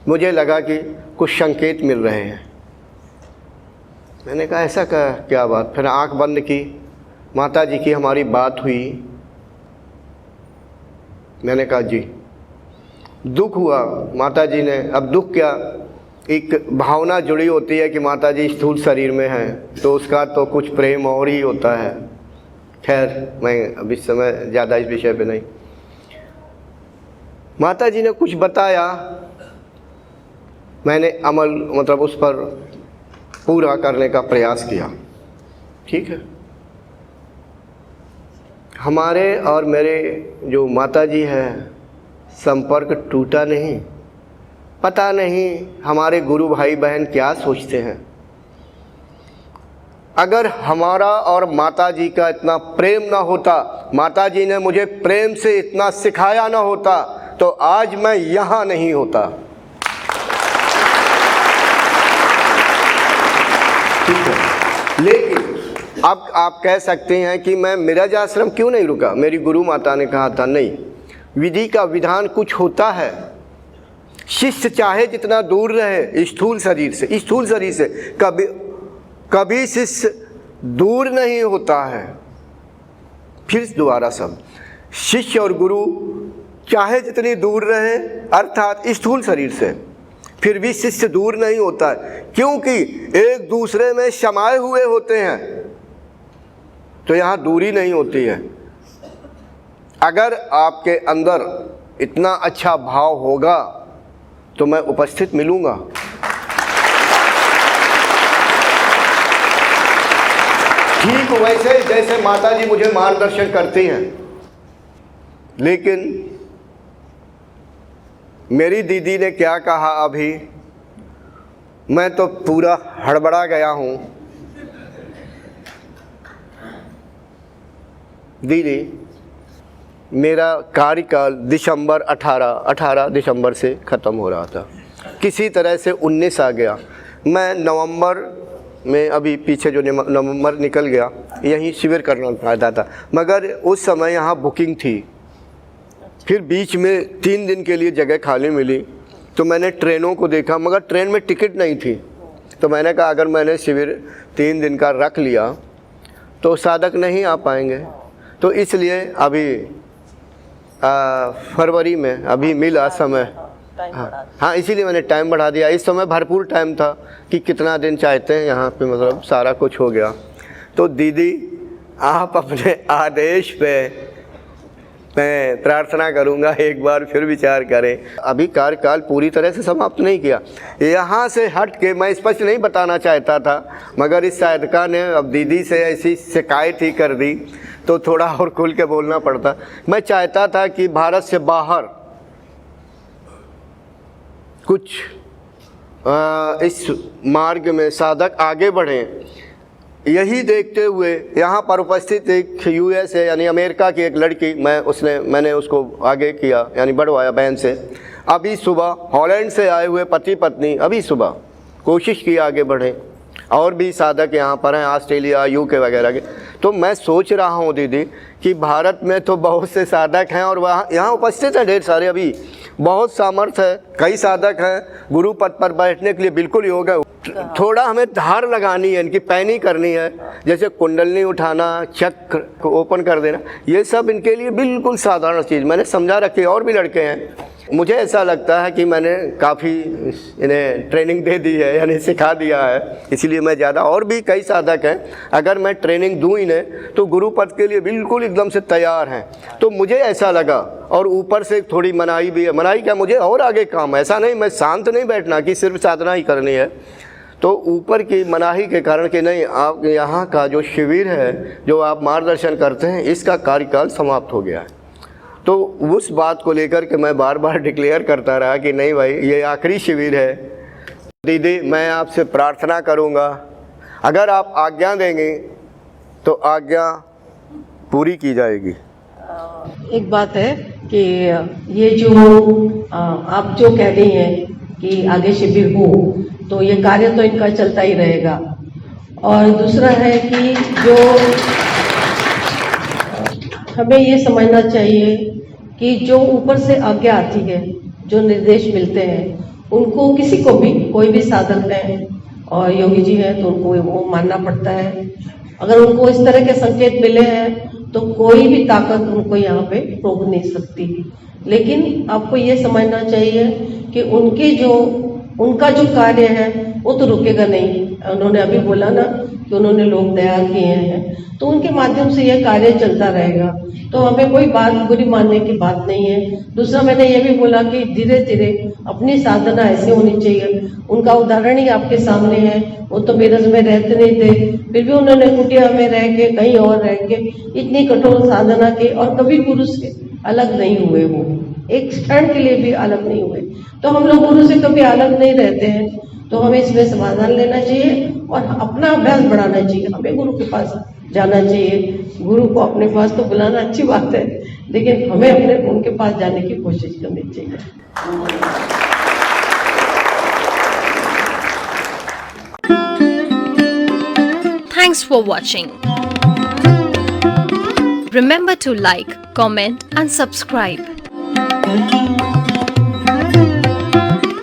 मुझे लगा कि कुछ संकेत मिल रहे हैं। मैंने कहा ऐसा क्या बात। फिर आंख बंद की, माता जी की हमारी बात हुई। मैंने कहा जी, दुख हुआ। माता जी ने, अब दुख क्या, एक भावना जुड़ी होती है कि माता जी स्थूल शरीर में हैं, तो उसका तो कुछ प्रेम और ही होता है। खैर, मैं अब इस समय ज़्यादा इस विषय पे नहीं। माता जी ने कुछ बताया, मैंने अमल मतलब उस पर पूरा करने का प्रयास किया। ठीक है, हमारे और मेरे जो माता जी हैं संपर्क टूटा नहीं। पता नहीं हमारे गुरु भाई बहन क्या सोचते हैं। अगर हमारा और माता जी का इतना प्रेम ना होता, माता जी ने मुझे प्रेम से इतना सिखाया ना होता, तो आज मैं यहाँ नहीं होता। ठीक है, लेकिन अब आप कह सकते हैं कि मैं मिराज आश्रम क्यों नहीं रुका। मेरी गुरु माता ने कहा था नहीं, विधि का विधान कुछ होता है। शिष्य चाहे जितना दूर रहे स्थूल शरीर से कभी शिष्य दूर नहीं होता है। फिर दोबारा सब, शिष्य और गुरु चाहे जितनी दूर रहे, अर्थात स्थूल शरीर से, फिर भी शिष्य दूर नहीं होता है, क्योंकि एक दूसरे में समाये हुए होते हैं, तो यहाँ दूरी नहीं होती है। अगर आपके अंदर इतना अच्छा भाव होगा तो मैं उपस्थित मिलूँगा। ठीक वैसे जैसे माता जी मुझे मार्गदर्शन करती हैं। लेकिन मेरी दीदी ने क्या कहा, अभी मैं तो पूरा हड़बड़ा गया हूँ। दीदी, मेरा कार्यकाल 18 दिसंबर से ख़त्म हो रहा था। किसी तरह से 19 आ गया। मैं नवंबर में, अभी पीछे जो नवंबर निकल गया, यहीं शिविर करना चाहता था, मगर उस समय यहाँ बुकिंग थी। फिर बीच में 3 दिन के लिए जगह खाली मिली, तो मैंने ट्रेनों को देखा, मगर ट्रेन में टिकट नहीं थी। तो मैंने कहा अगर मैंने शिविर 3 दिन का रख लिया तो साधक नहीं आ पाएंगे। तो इसलिए अभी फरवरी में अभी मिला समय। हाँ, इसीलिए मैंने टाइम बढ़ा दिया। इस समय भरपूर टाइम था कि कितना दिन चाहते हैं यहाँ पे, मतलब सारा कुछ हो गया। तो दीदी, आप अपने आदेश पे मैं प्रार्थना करूंगा, एक बार फिर विचार करें। अभी कार्यकाल पूरी तरह से समाप्त नहीं किया। यहाँ से हट के मैं स्पष्ट नहीं बताना चाहता था, मगर इस साधका ने अब दीदी से ऐसी शिकायत ही कर दी, तो थोड़ा और खुल के बोलना पड़ता। मैं चाहता था कि भारत से बाहर कुछ इस मार्ग में साधक आगे बढ़ें। यही देखते हुए यहाँ पर उपस्थित एक US है, यानी अमेरिका की एक लड़की, मैंने उसको आगे किया, यानी बढ़वाया बहन से। अभी सुबह हॉलैंड से आए हुए पति पत्नी अभी सुबह कोशिश की आगे बढ़े। और भी साधक यहाँ पर हैं, ऑस्ट्रेलिया, UK वगैरह के। तो मैं सोच रहा हूँ दीदी कि भारत में तो बहुत से साधक हैं और वहाँ यहाँ उपस्थित हैं ढेर सारे, अभी बहुत सामर्थ्य है, कई साधक हैं, गुरु पद पर बैठने के लिए बिल्कुल योग है। थोड़ा हमें धार लगानी है, इनकी पैनी करनी है, जैसे कुंडलनी उठाना, चक्र को ओपन कर देना, ये सब इनके लिए बिल्कुल साधारण चीज़ मैंने समझा रखी। और भी लड़के हैं, मुझे ऐसा लगता है कि मैंने काफ़ी इन्हें ट्रेनिंग दे दी है, यानी सिखा दिया है, इसीलिए मैं ज़्यादा, और भी कई साधक हैं, अगर मैं ट्रेनिंग दूँ इन्हें तो गुरु पद के लिए बिल्कुल एकदम से तैयार हैं। तो मुझे ऐसा लगा, और ऊपर से थोड़ी मनाही भी है। मनाही क्या, मुझे और आगे काम है, ऐसा नहीं मैं शांत नहीं बैठना कि सिर्फ साधना ही करनी है। तो ऊपर की मनाही के कारण कि नहीं, आप यहाँ का जो शिविर है, जो आप मार्गदर्शन करते हैं, इसका कार्यकाल समाप्त हो गया है। तो उस बात को लेकर के मैं बार बार डिक्लेयर करता रहा कि नहीं भाई, ये आखिरी शिविर है। दीदी, मैं आपसे प्रार्थना करूँगा, अगर आप आज्ञा देंगे तो आज्ञा पूरी की जाएगी। एक बात है कि ये जो आप जो कह रही हैं कि आगे शिविर हो, तो ये कार्य तो इनका चलता ही रहेगा। और दूसरा है कि जो हमें ये समझना चाहिए कि जो ऊपर से आज्ञा आती है, जो निर्देश मिलते हैं, उनको किसी को भी, कोई भी साधक है और योगी जी हैं तो उनको वो मानना पड़ता है। अगर उनको इस तरह के संकेत मिले हैं तो कोई भी ताकत उनको यहाँ पे रोक नहीं सकती। लेकिन आपको ये समझना चाहिए कि उनका जो कार्य है वो तो रुकेगा नहीं। उन्होंने अभी बोला ना कि उन्होंने लोक दया किए हैं, तो उनके माध्यम से यह कार्य चलता रहेगा। तो हमें कोई बात बुरी मानने की बात नहीं है। दूसरा मैंने ये भी बोला कि धीरे धीरे अपनी साधना ऐसी होनी चाहिए। उनका उदाहरण ही आपके सामने है। वो तो मेरठ में रहते नहीं थे, फिर भी उन्होंने कुटिया में रह के, कहीं और रह के इतनी कठोर साधना की और कभी गुरु से अलग नहीं हुए। वो एक क्षण के लिए भी अलग नहीं हुए। तो हम लोग गुरु से कभी अलग नहीं रहते हैं, तो हमें इसमें समाधान लेना चाहिए और अपना अभ्यास बढ़ाना चाहिए। हमें गुरु के पास जाना चाहिए। गुरु को अपने पास तो बुलाना अच्छी बात है, लेकिन हमें उनके पास जाने की कोशिश करनी चाहिए। Thanks for watching. Remember to like, comment and subscribe.